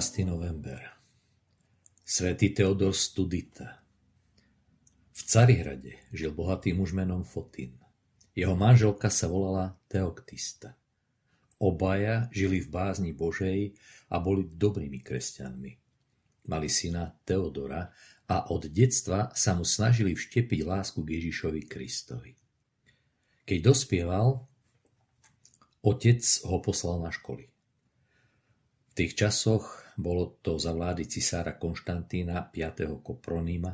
november. Svätý Teodor Studita. V Carihrade žil bohatý muž menom Fotin. Jeho manželka sa volala Teoktista. Obaja žili v bázni Božej a boli dobrými kresťanmi. Mali syna Teodora a od detstva sa mu snažili vštepiť lásku k Ježišovi Kristovi. Keď dospieval, otec ho poslal na školy. V tých časoch, bolo to za vlády cisára Konštantína V. Kopronima,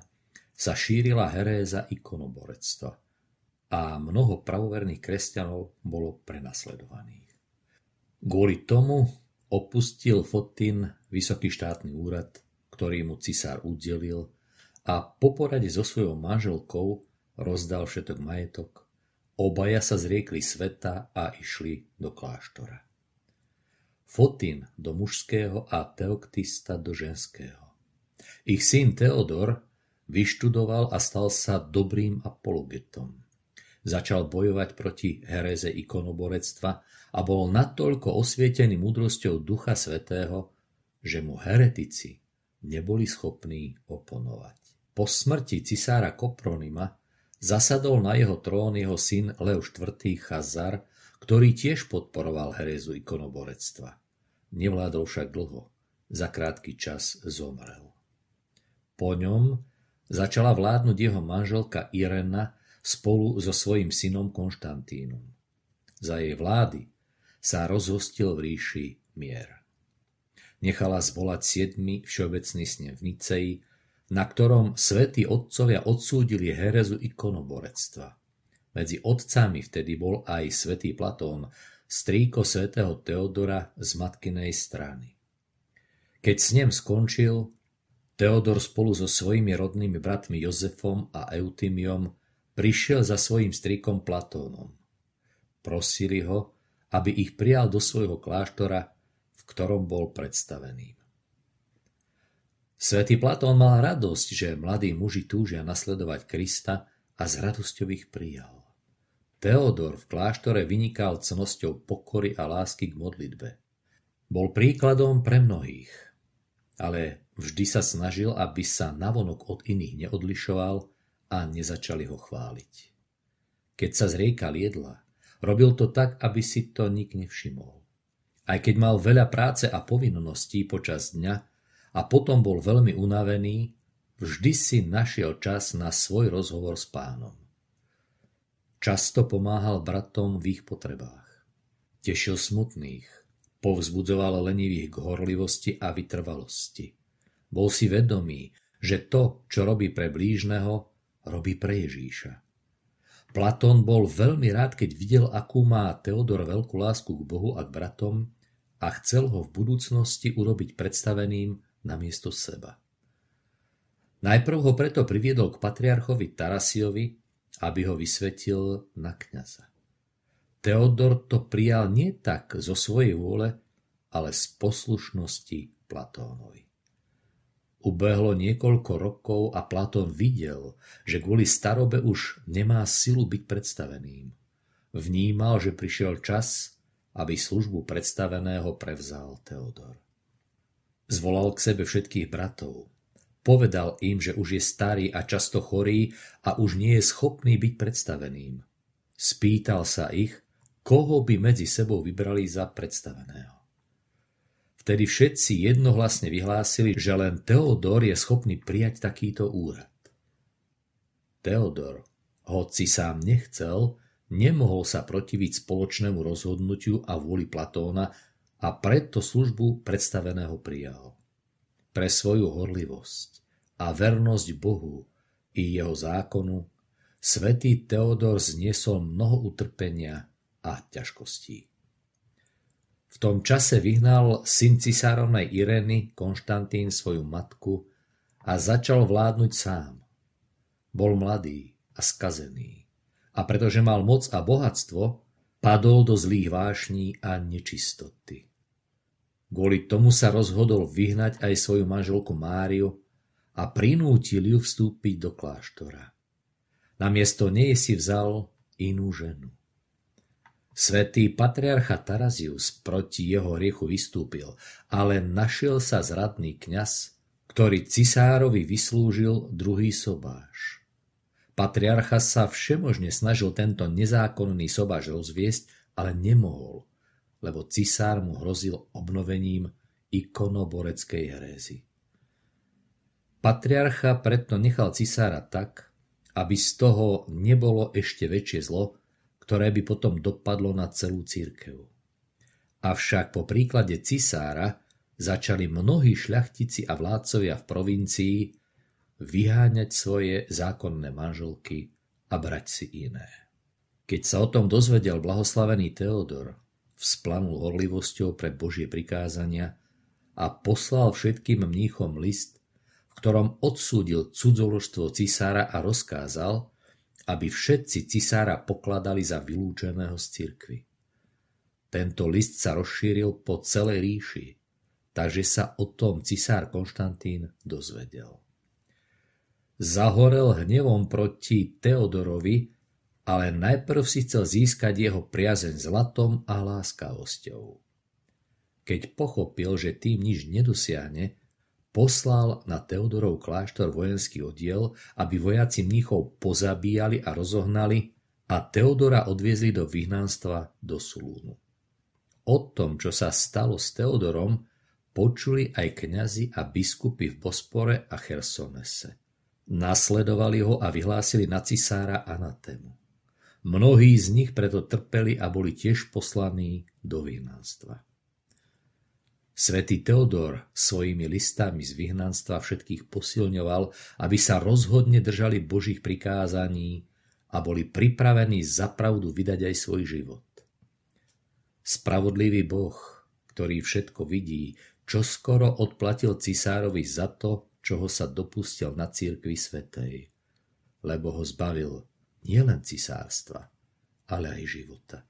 sa šírila heréza ikonoborectva a mnoho pravoverných kresťanov bolo prenasledovaných. Kvôli tomu opustil Fotin vysoký štátny úrad, ktorý mu cisár udelil, a po porade so svojou manželkou rozdal všetok majetok. Obaja sa zriekli sveta a išli do kláštora. Fotin do mužského a Teoktista do ženského. Ich syn Teodor vyštudoval a stal sa dobrým apologetom. Začal bojovať proti heréze ikonoborectva a bol natoľko osvietený múdrosťou Ducha Svätého, že mu heretici neboli schopní oponovať. Po smrti cisára Kopronima zasadol na jeho trón jeho syn Lev IV. Chazar, ktorý tiež podporoval herézu ikonoborectva. Nevládol však dlho, za krátky čas zomrel. Po ňom začala vládnuť jeho manželka Irena spolu so svojím synom Konštantínum. Za jej vlády sa rozhostil v ríši mier. Nechala zvolať 7. všeobecný snem v Niceji, na ktorom svätí otcovia odsúdili herézu ikonoborectva. Medzi otcami vtedy bol aj svätý Platón, strýko svätého Teodora z matkinej strany. Keď snem skončil, Teodor spolu so svojimi rodnými bratmi Jozefom a Eutymiom prišiel za svojím strýkom Platónom. Prosili ho, aby ich prijal do svojho kláštora, v ktorom bol predstavený. Svätý Platón mal radosť, že mladí muži túžia nasledovať Krista, a s radosťou ich prijal. Teodor v kláštore vynikal cnosťou pokory a lásky k modlitbe. Bol príkladom pre mnohých, ale vždy sa snažil, aby sa navonok od iných neodlišoval a nezačali ho chváliť. Keď sa zriekal jedla, robil to tak, aby si to nik nevšimol. Aj keď mal veľa práce a povinností počas dňa a potom bol veľmi unavený, vždy si našiel čas na svoj rozhovor s Pánom. Často pomáhal bratom v ich potrebách. Tešil smutných, povzbudzoval lenivých k horlivosti a vytrvalosti. Bol si vedomý, že to, čo robí pre blížneho, robí pre Ježíša. Platón bol veľmi rád, keď videl, akú má Teodor veľkú lásku k Bohu a k bratom, a chcel ho v budúcnosti urobiť predstaveným namiesto seba. Najprv ho preto priviedol k patriarchovi Tarasiovi, aby ho vysvetil na kňaza. Teodor to prijal nie tak zo svojej vôle, ale z poslušnosti Platónovi. Ubehlo niekoľko rokov a Platón videl, že kvôli starobe už nemá silu byť predstaveným. Vnímal, že prišiel čas, aby službu predstaveného prevzal Teodor. Zvolal k sebe všetkých bratov. Povedal im, že už je starý a často chorý a už nie je schopný byť predstaveným. Spýtal sa ich, koho by medzi sebou vybrali za predstaveného. Vtedy všetci jednohlasne vyhlásili, že len Teodor je schopný prijať takýto úrad. Teodor, hoci sám nechcel, nemohol sa protiviť spoločnému rozhodnutiu a vôli Platóna a preto službu predstaveného prijal. Pre svoju horlivosť a vernosť Bohu i jeho zákonu svätý Teodor zniesol mnoho utrpenia a ťažkostí. V tom čase vyhnal syn cisárovnej Irény Konštantín svoju matku a začal vládnuť sám. Bol mladý a skazený a pretože mal moc a bohatstvo, padol do zlých vášní a nečistoty. Kvôli tomu sa rozhodol vyhnať aj svoju manželku Máriu a prinútil ju vstúpiť do kláštora. Namiesto nej si vzal inú ženu. Svätý patriarcha Tarazius proti jeho hriechu vystúpil, ale našiel sa zradný kňaz, ktorý cisárovi vyslúžil druhý sobáš. Patriarcha sa všemožne snažil tento nezákonný sobáš rozviesť, ale nemohol, lebo cisár mu hrozil obnovením ikonoboreckej herézy. Patriarcha preto nechal cisára tak, aby z toho nebolo ešte väčšie zlo, ktoré by potom dopadlo na celú cirkev. Avšak po príklade cisára začali mnohí šľachtici a vládcovia v provincii vyháňať svoje zákonné manželky a brať si iné. Keď sa o tom dozvedel blahoslavený Teodor, vzplanul horlivosťou pre Božie prikázania a poslal všetkým mníchom list, v ktorom odsúdil cudzoložstvo cisára a rozkázal, aby všetci cisára pokladali za vylúčeného z cirkvi. Tento list sa rozšíril po celej ríši, takže sa o tom cisár Konštantín dozvedel. Zahorel hnevom proti Teodorovi, ale najprv si chcel získať jeho priazeň zlatom a láskavosťou. Keď pochopil, že tým nič nedosiahne, poslal na Teodorov kláštor vojenský oddiel, aby vojaci mníchov pozabíjali a rozohnali a Teodora odviezli do vyhnanstva do Sulúnu. O tom, čo sa stalo s Teodorom, počuli aj kňazi a biskupy v Bospore a Chersonese. Nasledovali ho a vyhlásili na cisára anatému. Mnohí z nich preto trpeli a boli tiež poslaní do vyhnanstva. Svätý Teodor svojimi listami z vyhnanstva všetkých posilňoval, aby sa rozhodne držali Božích prikázaní a boli pripravení za pravdu vydať aj svoj život. Spravodlivý Boh, ktorý všetko vidí, čoskoro odplatil cisárovi za to, čoho sa dopustil na cirkvi svätej, lebo ho zbavil nielen cisárstva, ale aj života.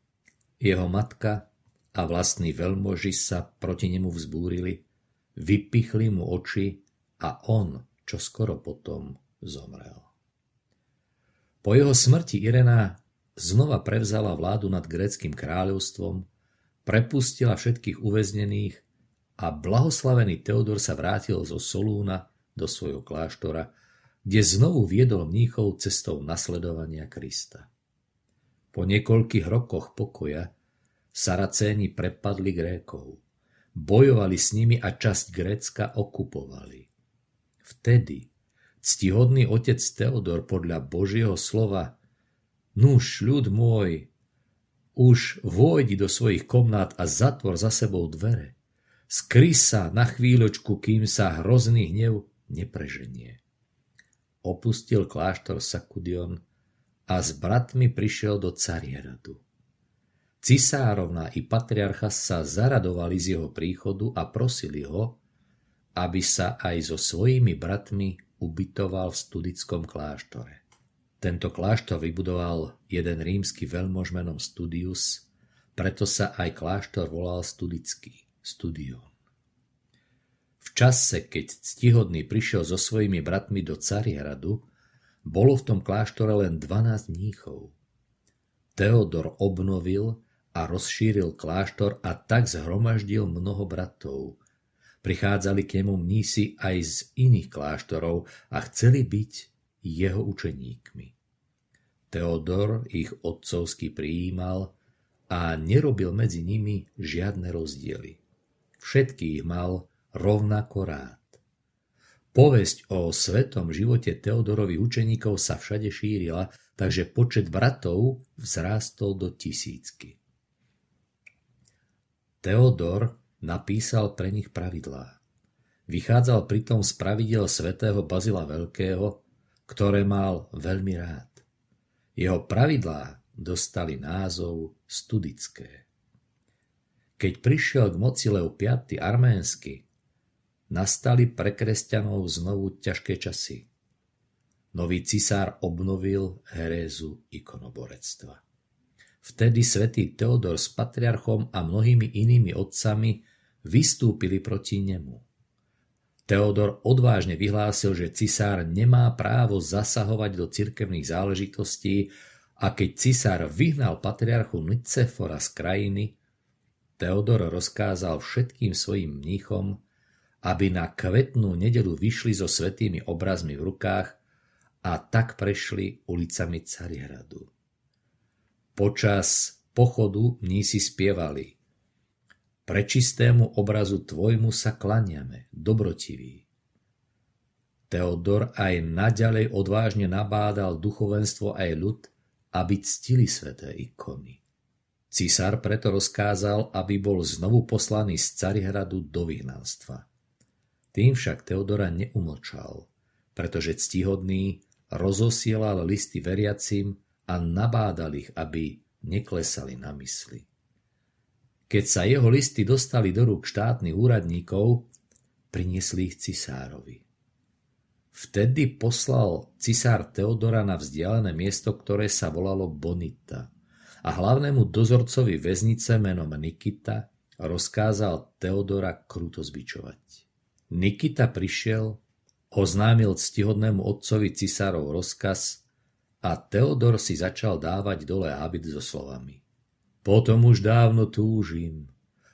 Jeho matka a vlastní veľmoži sa proti nemu vzbúrili, vypichli mu oči a on čoskoro potom zomrel. Po jeho smrti Irena znova prevzala vládu nad gréckym kráľovstvom, prepustila všetkých uväznených a blahoslavený Teodor sa vrátil zo Solúna do svojho kláštora, kde znovu viedol mníchov cestou nasledovania Krista. Po niekoľkých rokoch pokoja Saracéni prepadli Grékov, bojovali s nimi a časť Grécka okupovali. Vtedy ctihodný otec Teodor podľa Božieho slova: Nuž, ľud môj, už vojdi do svojich komnát a zatvor za sebou dvere. Skry sa na chvíľočku, kým sa hrozný hnev nepreženie. Opustil kláštor Sakudion a s bratmi prišiel do Cariehradu. Cisárovna i patriarcha sa zaradovali z jeho príchodu a prosili ho, aby sa aj so svojimi bratmi ubytoval v studickom kláštore. Tento kláštor vybudoval jeden rímsky veľmož menom Studius, preto sa aj kláštor volal Studický, Studion. V čase, keď ctihodný prišiel so svojimi bratmi do Cariehradu, bolo v tom kláštore len 12 mníchov. Teodor obnovil a rozšíril kláštor a tak zhromaždil mnoho bratov. Prichádzali k nemu mnísi aj z iných kláštorov a chceli byť jeho učeníkmi. Teodor ich otcovsky prijímal a nerobil medzi nimi žiadne rozdiely. Všetkých mal rovnako rád. Povesť o svetom živote Teodorových učeníkov sa všade šírila, takže počet bratov vzrástol do 1000. Teodor napísal pre nich pravidlá. Vychádzal pritom z pravidel svätého Bazila Veľkého, ktoré mal veľmi rád. Jeho pravidlá dostali názov Studické. Keď prišiel k moci Leo V. arménsky, nastali pre kresťanov znovu ťažké časy. Nový cisár obnovil herézu ikonoborectva. Vtedy svätý Teodor s patriarchom a mnohými inými otcami vystúpili proti nemu. Teodor odvážne vyhlásil, že cisár nemá právo zasahovať do cirkevných záležitostí A keď cisár vyhnal patriarchu Nicefora z krajiny, Teodor rozkázal všetkým svojim mníchom, aby na kvetnú nedeľu vyšli so svätými obrazmi v rukách a tak prešli ulicami Carihradu. Počas pochodu mnísi spievali: Prečistému obrazu tvojmu sa klaniame, dobrotivý. Teodor aj naďalej odvážne nabádal duchovenstvo aj ľud, aby ctili sväté ikony. Cisár preto rozkázal, aby bol znovu poslaný z Carihradu do vyhnanstva. Tým však Teodora neumlčal, pretože ctihodný rozosielal listy veriacim a nabádal ich, aby neklesali na mysli. Keď sa jeho listy dostali do rúk štátnych úradníkov, priniesli ich cisárovi. Vtedy poslal cisár Teodora na vzdialené miesto, ktoré sa volalo Bonita, a hlavnému dozorcovi väznice menom Nikita rozkázal Teodora kruto zbičovať. Nikita prišiel, oznámil ctihodnému otcovi cisárov rozkaz a Teodor si začal dávať dole hábit so slovami: Potom už dávno túžim,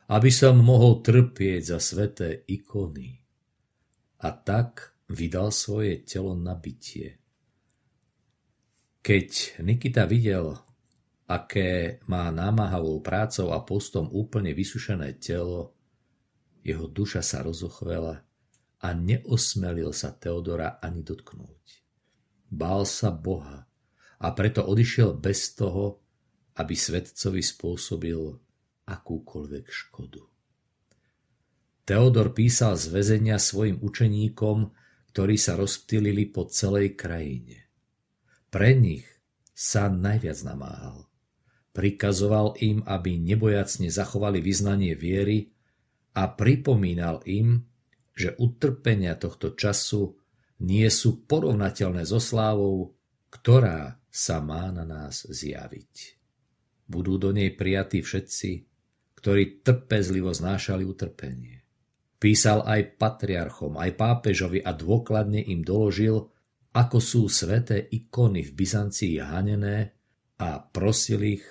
aby som mohol trpieť za sväté ikony. A tak vydal svoje telo na bitie. Keď Nikita videl, aké má námahavou prácou a postom úplne vysušené telo, jeho duša sa rozochvela a neosmelil sa Teodora ani dotknúť. Bál sa Boha a preto odišiel bez toho, aby svetcovi spôsobil akúkoľvek škodu. Teodor písal z väzenia svojim učeníkom, ktorí sa rozptýlili po celej krajine. Pre nich sa najviac namáhal. Prikazoval im, aby nebojacne zachovali vyznanie viery a pripomínal im, že utrpenia tohto času nie sú porovnateľné so slávou, ktorá sa má na nás zjaviť. Budú do nej prijatí všetci, ktorí trpezlivo znášali utrpenie. Písal aj patriarchom, aj pápežovi a dôkladne im doložil, ako sú sväté ikony v Byzancii hanené a prosil ich,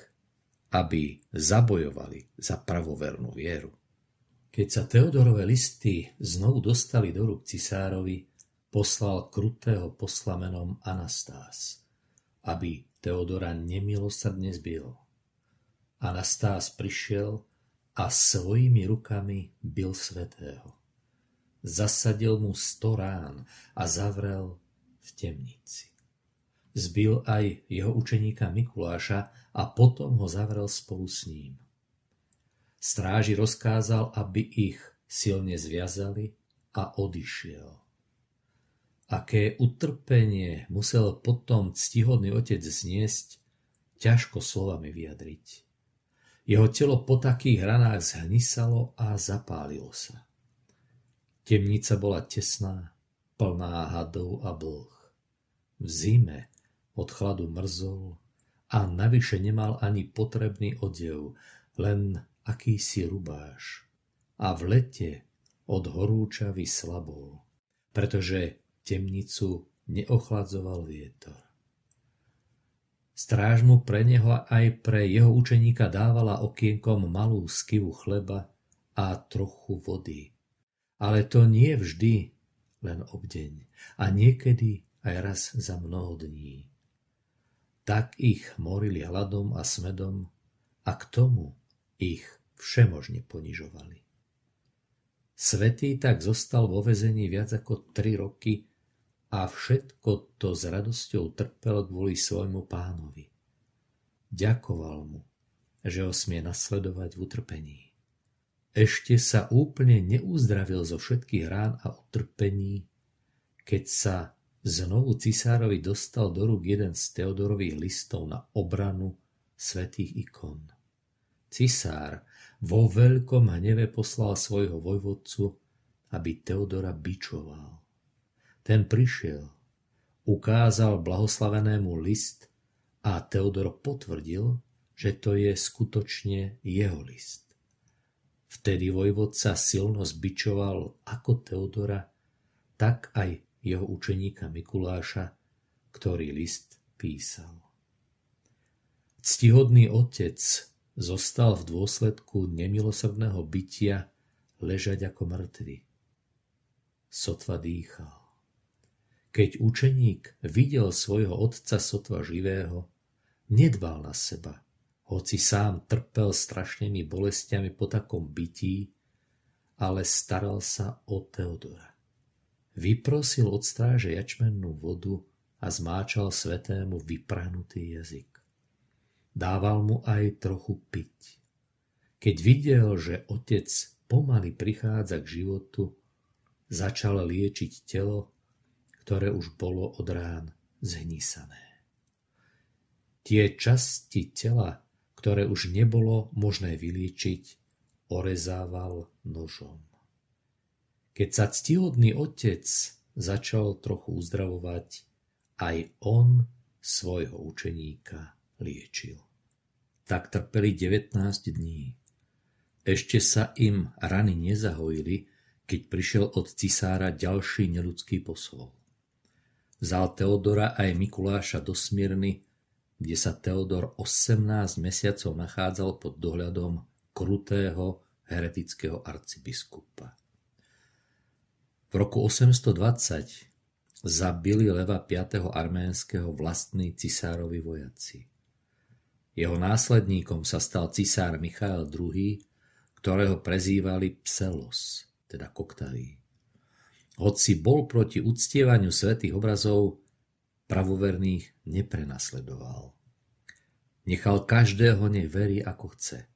aby zabojovali za pravovernú vieru. Keď sa Teodorove listy znovu dostali do rúk cisárovi, poslal krutého posla menom Anastás, aby Teodora nemilosrdne zbil. Anastás prišiel a svojimi rukami bil svätého. Zasadil mu 100 rán a zavrel v temnici. Zbil aj jeho učeníka Mikuláša a potom ho zavrel spolu s ním. Stráži rozkázal, aby ich silne zviazali a odišiel. Aké utrpenie musel potom ctihodný otec zniesť, ťažko slovami vyjadriť. Jeho telo po takých ranách zhnisalo a zapálilo sa. Temnica bola tesná, plná hadov a blh. V zime od chladu mrzol a navyše nemal ani potrebný odev, len akýsi rubáš. A v lete od horúča vyslabol, pretože temnicu neochladzoval vietor. Stráž mu pre neho aj pre jeho učeníka dávala okienkom malú skivu chleba a trochu vody. Ale to nie vždy, len obdeň, a niekedy aj raz za mnoho dní. Tak ich morili hladom a smedom a k tomu ich všemožne ponižovali. Svätý tak zostal vo väzení viac ako 3 roky a všetko to s radosťou trpel kvôli svojmu pánovi. Ďakoval mu, že ho smie nasledovať v utrpení. Ešte sa úplne neuzdravil zo všetkých rán a utrpení, keď sa znovu cisárovi dostal do rúk jeden z Teodorových listov na obranu svätých ikon. Cisár vo veľkom hneve poslal svojho vojvodcu, aby Teodora bičoval. Ten prišiel, ukázal blahoslavenému list a Teodor potvrdil, že to je skutočne jeho list. Vtedy vojvodca silno zbičoval ako Teodora, tak aj jeho učeníka Mikuláša, ktorý list písal. Ctihodný otec zostal v dôsledku nemilosrdného bytia ležať ako mŕtvy. Sotva dýchal. Keď učeník videl svojho otca sotva živého, nedbal na seba, hoci sám trpel strašnými bolestiami po takom bytí, ale staral sa o Teodora. Vyprosil od stráže jačmennú vodu a zmáčal svätému vyprahnutý jazyk. Dával mu aj trochu piť. Keď videl, že otec pomaly prichádza k životu, začal liečiť telo, ktoré už bolo od rán zhnísané. Tie časti tela, ktoré už nebolo možné vyliečiť, orezával nožom. Keď sa ctihodný otec začal trochu uzdravovať, aj on svojho učeníka liečil. Tak trpeli 19 dní. Ešte sa im rany nezahojili, keď prišiel od cisára ďalší neľudský posol. Vzal Teodora aj Mikuláša do Smyrny, kde sa Teodor 18 mesiacov nachádzal pod dohľadom krutého heretického arcibiskupa. V roku 820 zabili Leva V. Arménskeho vlastní cisárovi vojaci. Jeho následníkom sa stal cisár Michael II, ktorého prezývali Pselos, teda Koktavý. Hoci bol proti uctievaniu svätých obrazov, pravoverných neprenasledoval. Nechal každého nech verí ako chce.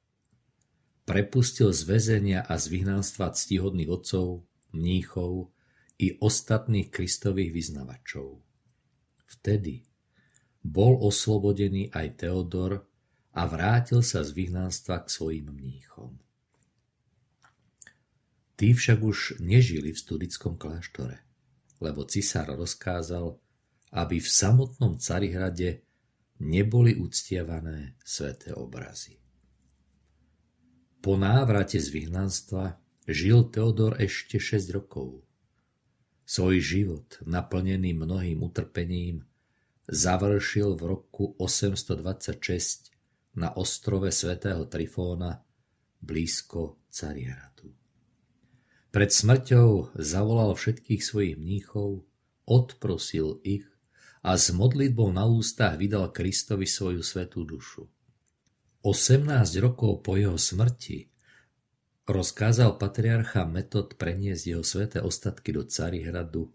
Prepustil z väzenia a z vyhnanstva ctihodných otcov, mníchov i ostatných kristových vyznavačov. Vtedy bol oslobodený aj Teodor a vrátil sa z vyhnanstva k svojim mníchom. Tí však už nežili v studickom kláštore, lebo cisár rozkázal, aby v samotnom Carihrade neboli uctievané sväté obrazy. Po návrate z vyhnanstva žil Teodor ešte 6 rokov. Svoj život, naplnený mnohým utrpením, završil v roku 826 na ostrove svätého Trifóna blízko Carihradu. Pred smrťou zavolal všetkých svojich mníchov, odprosil ich a s modlitbou na ústach vydal Kristovi svoju svätú dušu. 18 rokov po jeho smrti rozkázal patriarcha Metod preniesť jeho sväté ostatky do Carihradu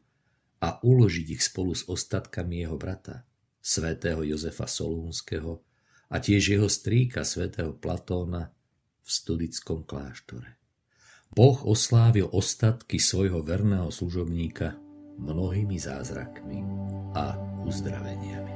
a uložiť ich spolu s ostatkami jeho brata, svätého Jozefa Solúnskeho, a tiež jeho strýka svätého Platóna v studickom kláštore. Boh oslávil ostatky svojho verného služobníka mnohými zázrakmi a uzdraveniami.